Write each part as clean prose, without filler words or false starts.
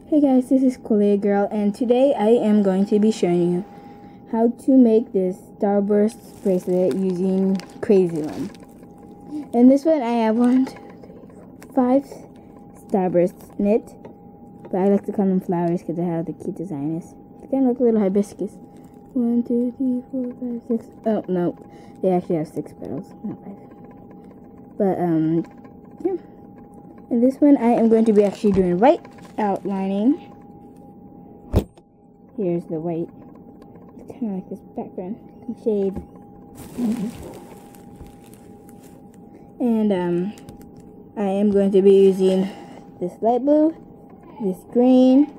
Hey guys, this is Korea Girl, and today I am going to be showing you how to make this Starburst bracelet using Crazy Loom. In this one, I have 5 Starburst knit, but I like to call them flowers because of how the cute design is. They kind of look a little hibiscus. 1, 2, 3, 4, 5, 6. Oh no, they actually have 6 petals, not 5. But yeah. In this one, I am going to be actually doing white outlining. Here's the white. It's kind of like this background shade. And I am going to be using this light blue, this green,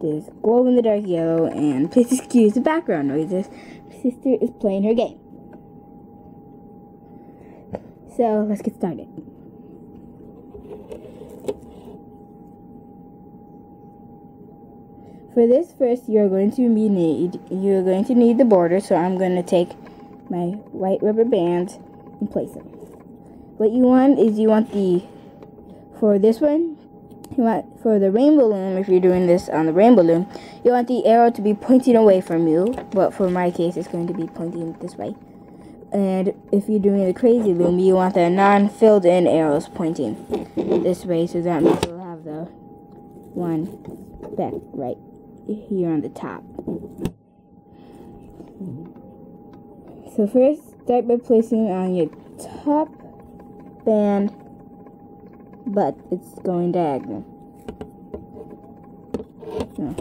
this glow in the dark yellow, and please excuse the background noises. My sister is playing her game. So let's get started. For this first, you're going to need the border, so I'm going to take my white rubber bands and place them. What you want is for the rainbow loom, if you're doing this on the rainbow loom, you want the arrow to be pointing away from you, but for my case, it's going to be pointing this way. And if you're doing the crazy loom, you want the non-filled in arrows pointing this way, so that means you'll have the one back right here on the top. So first, start by placing on your top band, but it's going diagonal. No,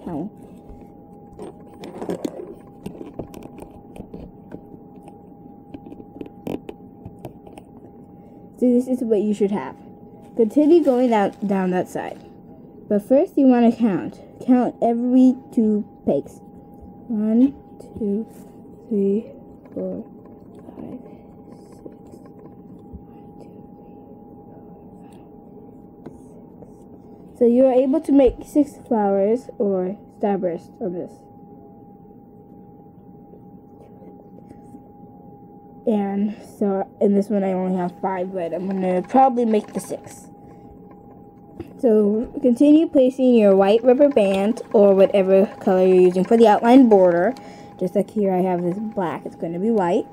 towel. So this is what you should have. Continue going down that side. But first you want to count. Count every 2 pegs. 1, 2, 3, 4, 5, 6. So you are able to make 6 flowers or starbursts of this. And so in this one I only have 5, but I'm gonna probably make the 6. So continue placing your white rubber band or whatever color you're using for the outline border. Just like here I have this black, it's going to be white.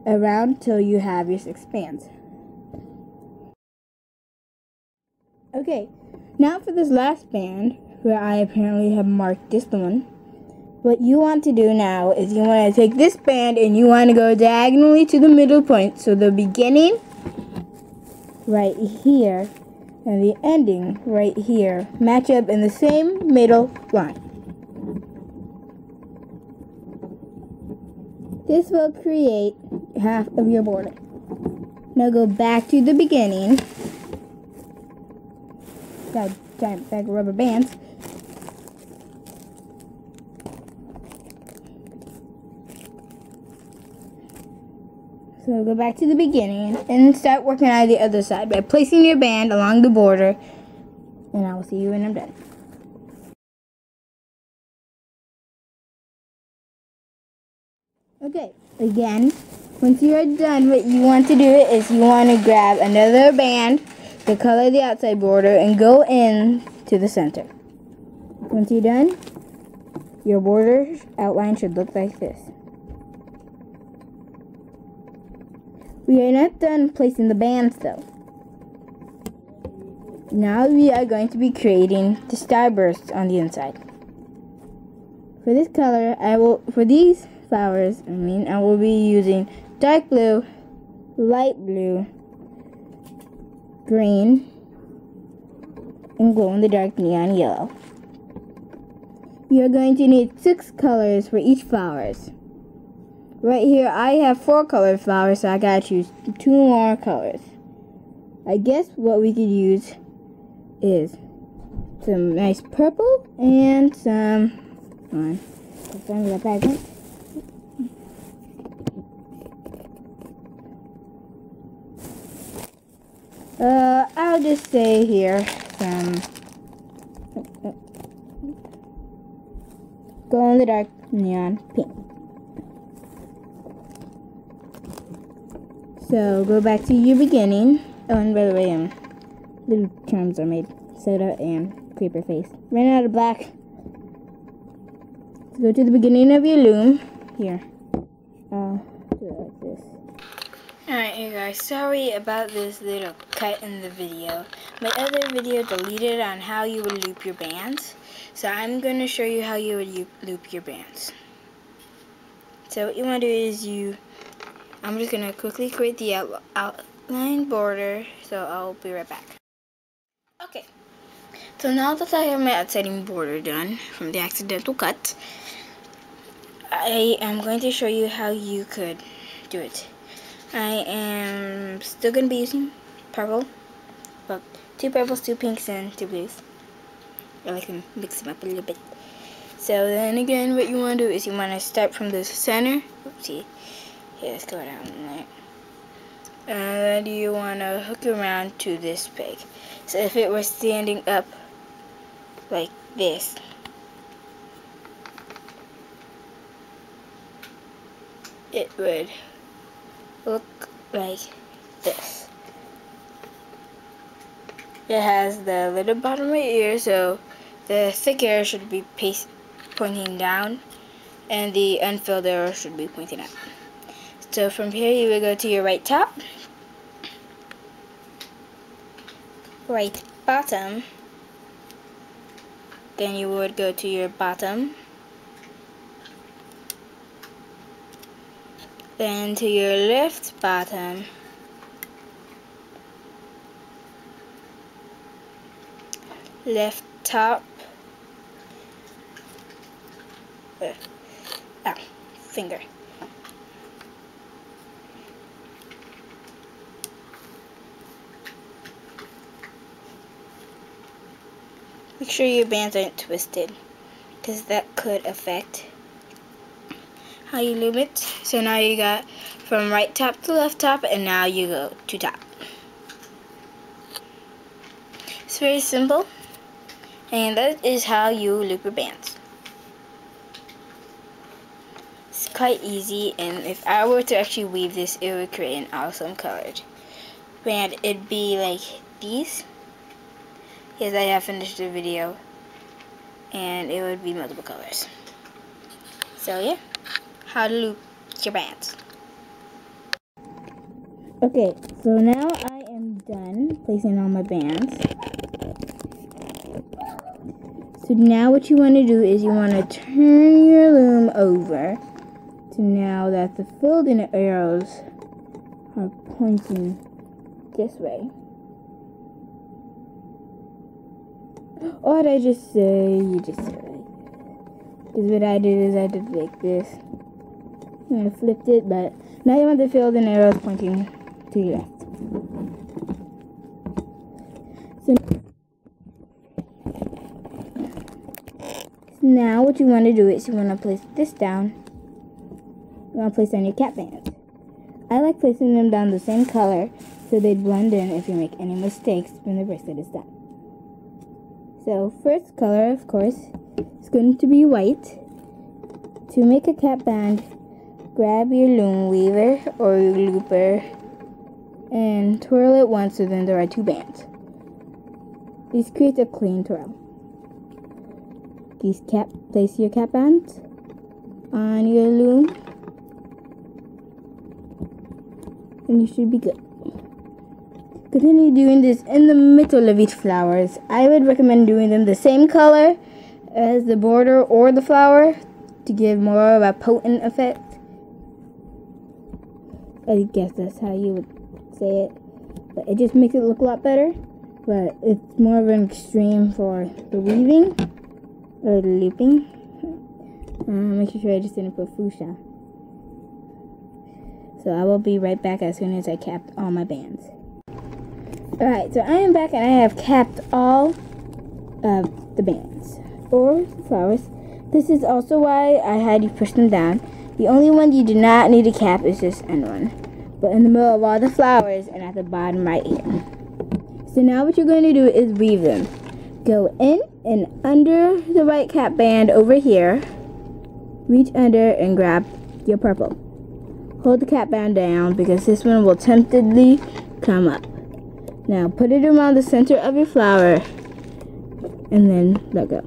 Around till you have your 6 bands. Okay, now for this last band, where I apparently have marked this one. What you want to do now is you want to take this band and you want to go diagonally to the middle point. So the beginning right here and the ending right here match up in the same middle line. This will create half of your border. Now go back to the beginning. Got a giant bag of rubber bands. So go back to the beginning and start working on the other side by placing your band along the border, and I will see you when I'm done. Okay, again, once you are done, what you want to do is you want to grab another band, the color of the outside border, and go in to the center. Once you're done, your border outline should look like this. We are not done placing the bands though. Now we are going to be creating the starbursts on the inside. For this color, for these flowers, I will be using dark blue, light blue, green, and glow in the dark neon yellow. You're going to need 6 colors for each flowers. Right here, I have 4 colored flowers, so I gotta choose 2 more colors. I guess what we could use is some nice purple and some. I'll just say here some glow in the dark neon pink. So go back to your beginning. Oh, and by the way, little charms are made. Soda and creeper face. Ran out of black. Go to the beginning of your loom. Here. I'll do it like this. Alright, hey guys, sorry about this little cut in the video. My other video deleted on how you would loop your bands. So I'm going to show you how you would loop your bands. So what you want to do is I'm just going to quickly create the outline border. So I'll be right back. Okay. So now that I have my outside border done from the accidental cut, I am going to show you how you could do it. I am still going to be using purple, well, 2 purples, 2 pinks, and 2 blues. I like to mix them up a little bit. So then again, what you want to do is you want to start from the center. Oopsie. Here, let's go down there. And then you want to hook around to this peg. So if it were standing up like this, it would look like this. It has the little bottom right here, so the thick arrow should be pointing down, and the unfilled arrow should be pointing up. So from here you will go to your right top, right bottom, then you would go to your bottom, then to your left bottom, left top, finger. Make sure your bands aren't twisted, because that could affect how you loop it. So now you got from right top to left top, and now you go to top. It's very simple, and that is how you loop your bands. It's quite easy, and if I were to actually weave this, it would create an awesome colored band. It'd be like these. Yes, I have finished the video, and it would be multiple colors. So yeah, how to loop your bands. Okay, so now I am done placing all my bands. So now what you want to do is you want to turn your loom over to now that the filled in arrows are pointing this way. Or did I just say, you just said it. Because what I did is I did like this. And I flipped it, but now you want the filled in arrows pointing to your left. So now what you want to do is you want to place this down. You want to place on your cat bands. I like placing them down the same color so they blend in if you make any mistakes when the bracelet is done. So first color, of course, is going to be white. To make a cat band, grab your loom weaver or your looper and twirl it once so then there are 2 bands. This creates a clean twirl. Place your cat bands on your loom and you should be good. Continue doing this in the middle of each flowers. I would recommend doing them the same color as the border or the flower to give more of a potent effect. I guess that's how you would say it. But it just makes it look a lot better. But it's more of an extreme for the weaving or the looping. Making sure I just didn't put fuchsia. So I will be right back as soon as I cap all my bands. Alright, so I am back and I have capped all of the bands or flowers. This is also why I had you push them down. The only one you do not need to cap is this end one, but in the middle of all the flowers and at the bottom right here. So now what you're going to do is weave them. Go in and under the right cap band over here, reach under and grab your purple. Hold the cap band down because this one will temptedly come up. Now put it around the center of your flower and then let go.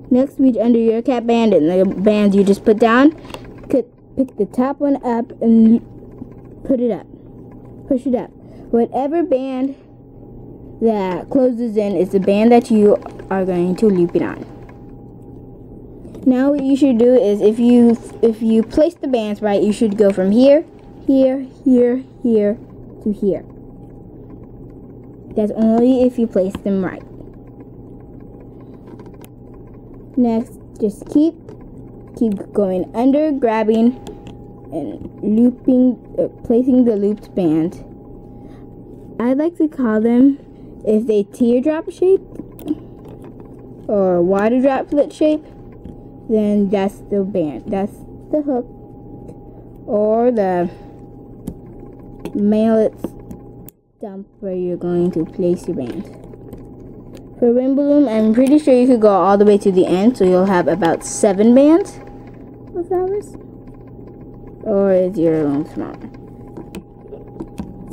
Next, reach under your cap band, and the bands you just put down, pick the top one up and put it up. Push it up. Whatever band that closes in is the band that you are going to loop it on. Now what you should do is if you place the bands right, you should go from here, here, here, here to here. That's only if you place them right. Next, just keep going under, grabbing and looping, placing the looped band. I like to call them, if they teardrop shape or water droplet shape, then that's the band. That's the hook or the mallet stump where you're going to place your band. For Rainbow Loom, I'm pretty sure you could go all the way to the end, so you'll have about 7 bands of flowers. Or is your loom smaller?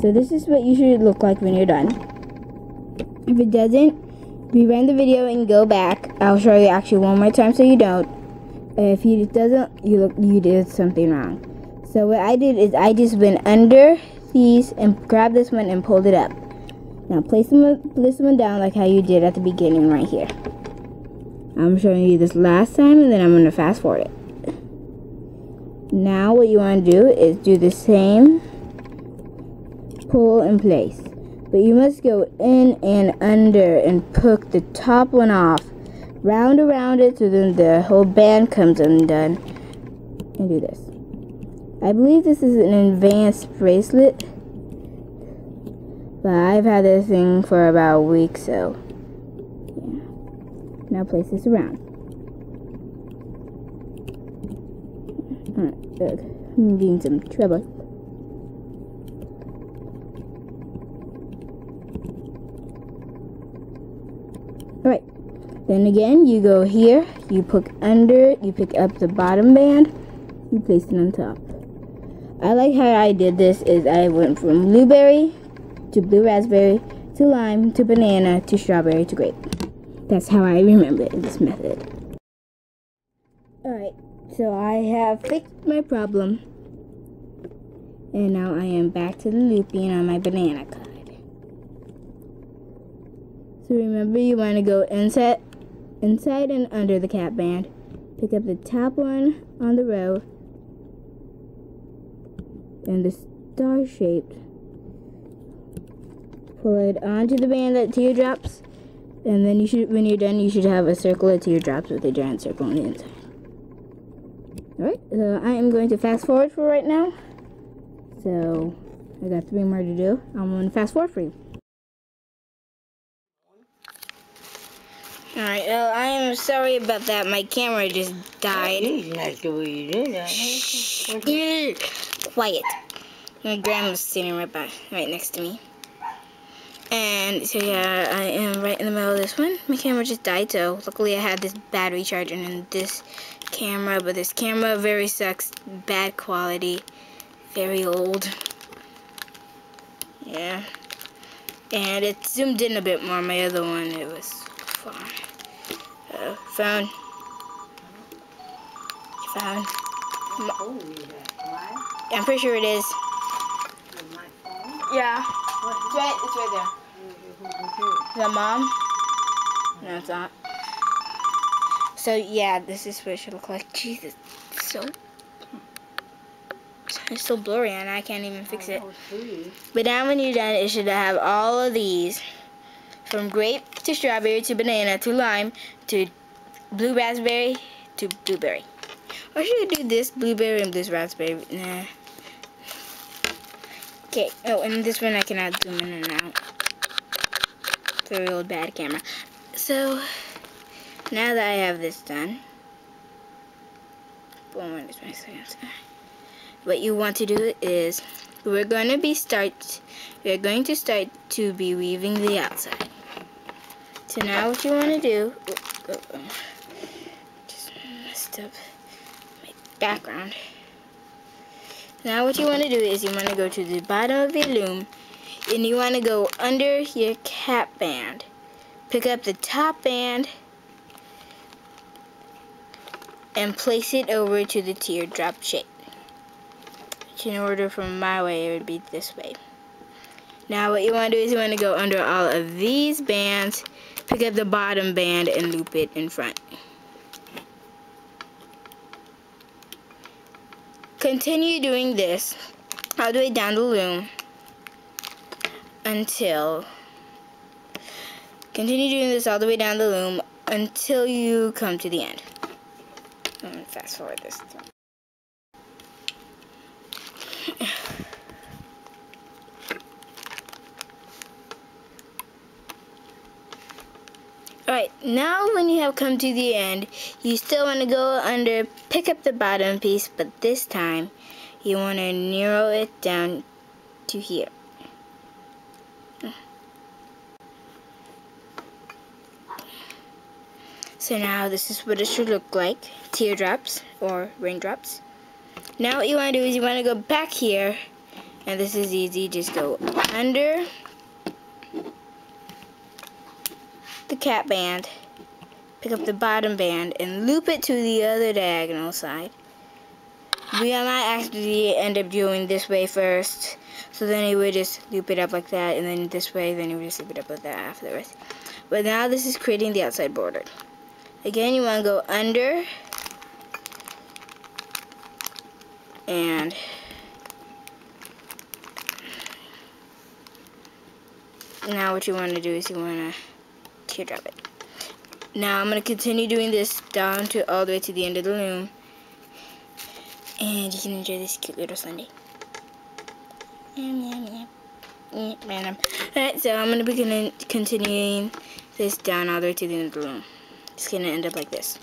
So this is what you should look like when you're done. If it doesn't, rewind the video and go back. I'll show you actually one more time so you don't. If it doesn't, you did something wrong. So what I did is I just went under these and grabbed this one and pulled it up. Now place this one down like how you did at the beginning right here. I'm showing you this last time and then I'm going to fast forward it. Now what you want to do is do the same pull and place. But you must go in and under and poke the top one off. Round around it so then the whole band comes undone. And do this. I believe this is an advanced bracelet. But I've had this thing for about a week, so yeah. Now place this around. Alright, good. I'm getting some trouble. Alright. Then again, you go here, you poke under, you pick up the bottom band, you place it on top. I like how I did this is I went from blueberry to blue raspberry, to lime, to banana, to strawberry, to grape. That's how I remember it in this method. Alright, so I have fixed my problem. And now I am back to the looping on my banana card. So remember you want to go inside and under the cap band. Pick up the top one on the row. And the star-shaped. Pull it onto the band that teardrops, and then you should, when you're done, you should have a circle of teardrops with a giant circle on the inside. Alright, so I am going to fast forward for right now. So I got 3 more to do. I'm going to fast forward for you. Alright, well, I am sorry about that. My camera just died. That's the way you did that. Quiet. My grandma's sitting right next to me. And so yeah, I am right in the middle of this one. My camera just died, so luckily I had this battery charger and this camera, but this camera very sucks, bad quality, very old. Yeah. And it zoomed in a bit more. My other one, it was far. Phone. Phone. I'm pretty sure it is. Yeah. It's right there. The mom? No, it's not. So yeah, this is what it should look like. Jesus, it's so blurry and I can't even fix it. But now when you're done, it should have all of these. From grape to strawberry to banana to lime to blue raspberry to blueberry. Or should I do this blueberry and this raspberry? Nah. Okay, oh, and this one I cannot zoom in and out. Very old bad camera. So, now that I have this done, boom, what you want to do is, we're going to start to be weaving the outside. So now what you want to do, just messed up my background. Now what you want to do is you want to go to the bottom of your loom. and you want to go under your cap band. Pick up the top band and place it over to the teardrop shape. Which in order from my way, it would be this way. Now what you want to do is you want to go under all of these bands, pick up the bottom band and loop it in front. Continue doing this all the way down the loom until you come to the end. I'm gonna fast forward this. Alright, now when you have come to the end, you still want to go under, pick up the bottom piece, but this time you want to narrow it down to here. So now this is what it should look like, teardrops or raindrops. Now what you want to do is you want to go back here, and this is easy, just go under the cap band, pick up the bottom band and loop it to the other diagonal side. We might actually end up doing this way first, so then you would just loop it up like that, and then this way, then you would just loop it up like that afterwards. But now this is creating the outside border. Again, you want to go under and now what you want to do is you want to teardrop it. Now I'm going to continue doing this down to all the way to the end of the loom, and you can enjoy this cute little sundae. Random. Alright, so I'm going to be continuing this down all the way to the end of the loom. It's going to end up like this.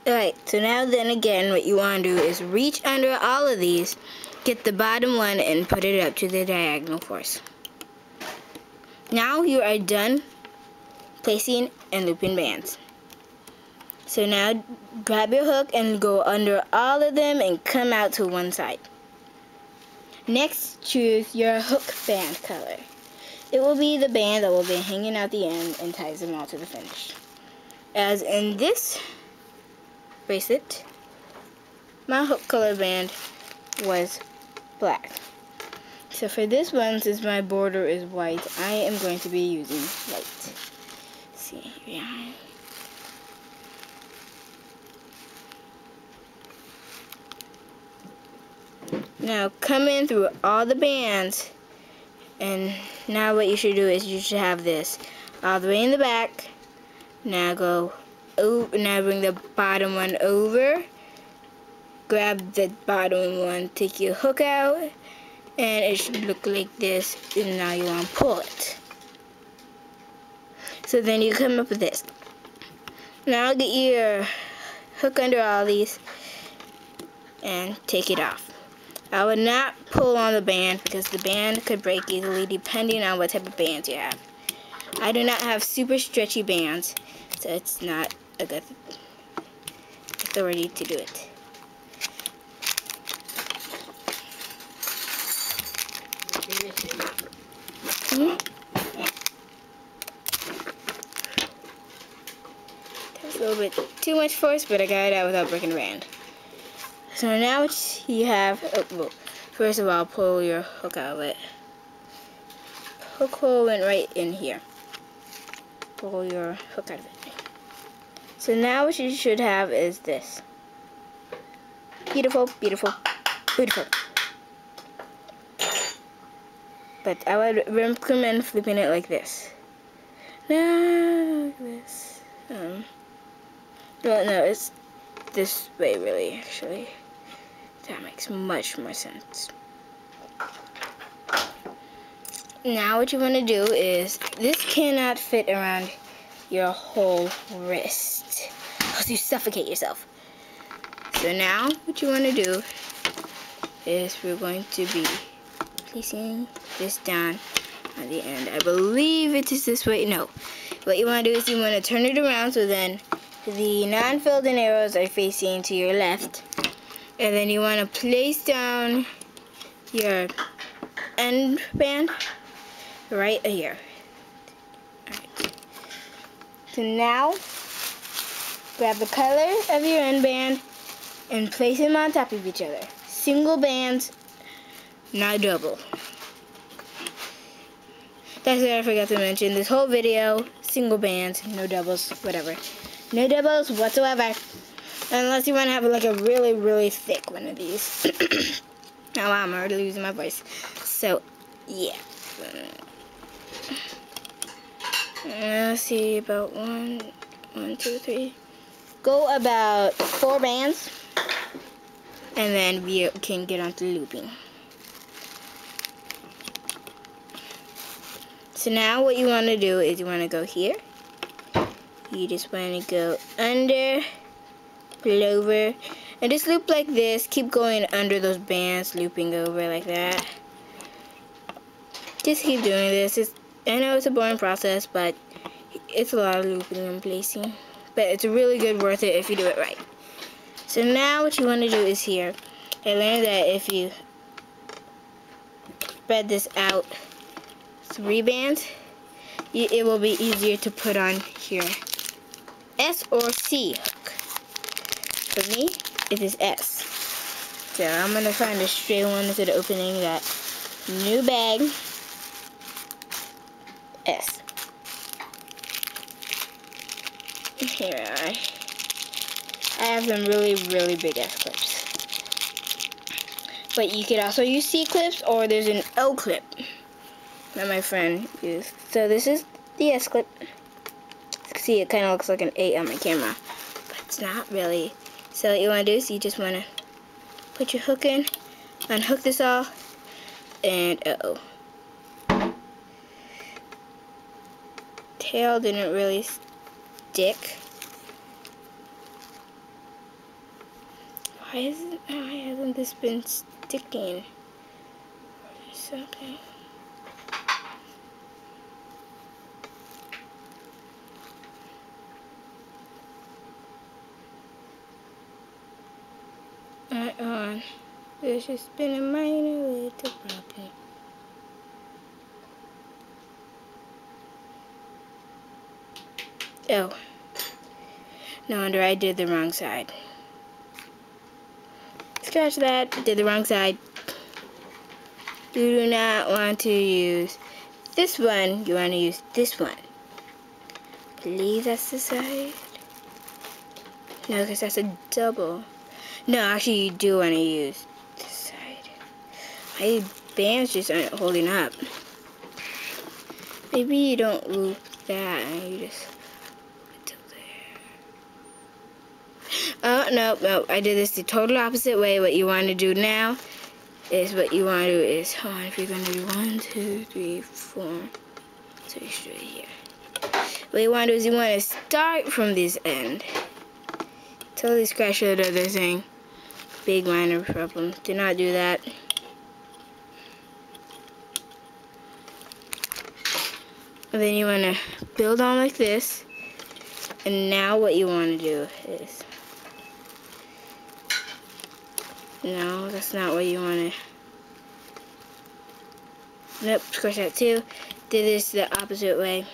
Alright, so now then again, what you want to do is reach under all of these, get the bottom one, and put it up to the diagonal force. Now you are done placing and looping bands. So now grab your hook and go under all of them and come out to one side. Next, choose your hook band color. It will be the band that will be hanging out the end and ties them all to the finish. As in this bracelet, my hook color band was black. So for this one, since my border is white, I am going to be using white. Let's see, yeah. Now come in through all the bands, and now what you should do is you should have this all the way in the back. Now go over, now bring the bottom one over, grab the bottom one, take your hook out, and it should look like this, and now you want to pull it. So then you come up with this. Now get your hook under all these and take it off. I would not pull on the band because the band could break easily depending on what type of bands you have. I do not have super stretchy bands, so it's not a good authority to do it. That was a little bit too much force, but I got it out without breaking the band. So now what you have, well, first of all, pull your hook out of it. Hook hole went right in here. Pull your hook out of it. So now what you should have is this. Beautiful, beautiful, beautiful. But I would recommend flipping it like this. No, like this. Well, no, it's this way really, actually. That makes much more sense. Now what you want to do is, this cannot fit around your whole wrist, else you suffocate yourself. So now what you want to do is we're going to be placing this down at the end. I believe it is this way. No. What you want to do is you want to turn it around, so then the non-filled in arrows are facing to your left. And then you want to place down your end band right here. Alright. So now, grab the color of your end band and place them on top of each other. Single bands, not double. That's what I forgot to mention. This whole video, single bands, no doubles, whatever. No doubles whatsoever. Unless you want to have like a really, really thick one of these. Oh, wow, I'm already losing my voice. So, yeah. Let's see, about one, two, three. Go about 4 bands. And then we can get on to looping. So now what you want to do is you want to go here. You just want to go under, pull over, and just loop like this. Keep going under those bands, looping over like that. Just keep doing this. I know it's a boring process, but it's a lot of looping and placing. But it's really good, worth it if you do it right. So now what you want to do is here. I learned that if you spread this out 3 bands, it will be easier to put on here. S or C hook. For me, it is S. So I'm going to find a straight one instead of opening that new bag. S. Here I have some really, really big S clips. But you could also use C clips, or there's an L clip that my friend used. So this is the S clip. See, it kind of looks like an 8 on my camera, but it's not really. So what you want to do is you just want to put your hook in, unhook this all, and tail didn't really stick. Why hasn't this been sticking? Something. There's just been a minor little problem. Oh. No wonder I did the wrong side. Scratch that, did the wrong side. You do not want to use this one, you want to use this one. Believe that's the side. No, because that's a double. No, actually you do want to use this side. My bands just aren't holding up. Maybe you don't loop that and you just put it there. Oh, no, I did this the total opposite way. What you want to do now is hold on, if you're going to do 1, 2, 3, 4, so you're straight here. What you want to do is you want to start from this end. Totally scratch the other thing. Big minor problem. Do not do that. And then you want to build on like this. And now what you want to do is... No, that's not what you want to... Nope, scratch that too. Did this the opposite way.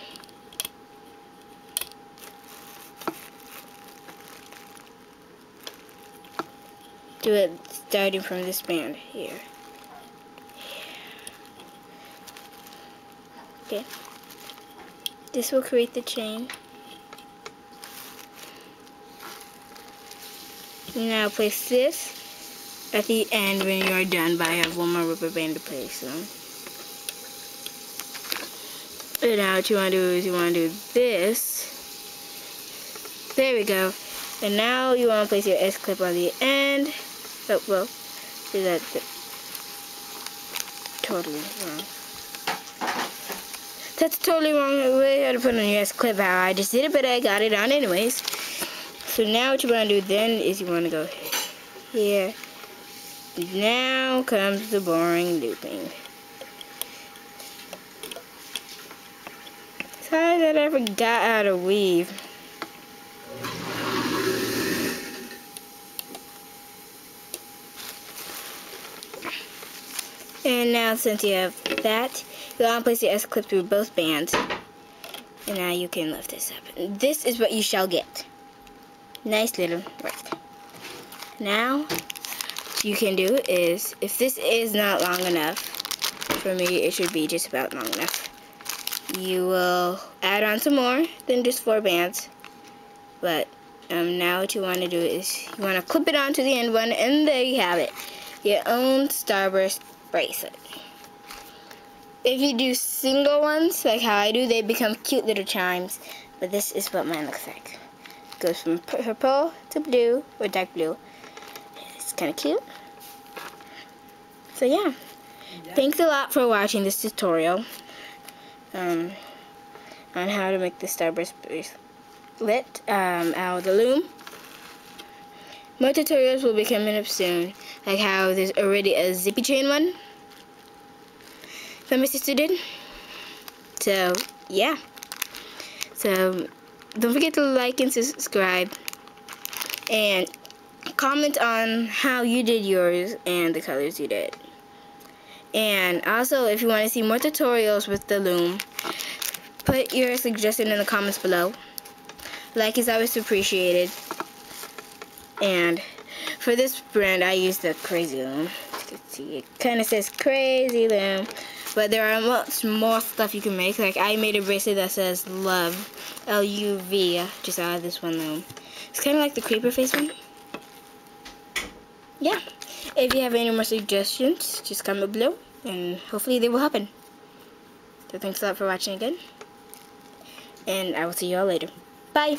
Do it starting from this band here. Okay. This will create the chain. Now place this at the end when you are done, but I have one more rubber band to place on. And now what you want to do is you want to do this. There we go. And now you want to place your S clip on the end. Oh, well, do that totally wrong. That's totally wrong. We had to put on your S clip how I just did it, but I got it on anyways. So now what you want to do then is you want to go here. Now comes the boring looping. Sorry that I forgot how to weave. And now since you have that, you want to place your S-clip through both bands. And now you can lift this up. This is what you shall get. Nice little work. Now, what you can do is, if this is not long enough, for me it should be just about long enough, you will add on some more than just 4 bands. But now what you want to do is you want to clip it onto the end one, and there you have it, your own Starburst bracelet. If you do single ones like how I do, they become cute little chimes. But this is what mine looks like. It goes from purple to blue or dark blue. It's kind of cute. So yeah, thanks a lot for watching this tutorial on how to make the Starburst bracelet out of the loom. More tutorials will be coming up soon, like how there's already a zippy chain one that my sister did. So yeah, so don't forget to like and subscribe, and comment on how you did yours and the colors you did. And also, if you want to see more tutorials with the loom, put your suggestion in the comments below. Like is always appreciated. And for this brand, I use the Crazy Loom. You can see it kind of says Crazy Loom, but there are much more stuff you can make. Like I made a bracelet that says Love, L-U-V, just out of this one loom. It's kind of like the creeper face one. Yeah. If you have any more suggestions, just comment below, and hopefully they will happen. So thanks a lot for watching again, and I will see you all later. Bye.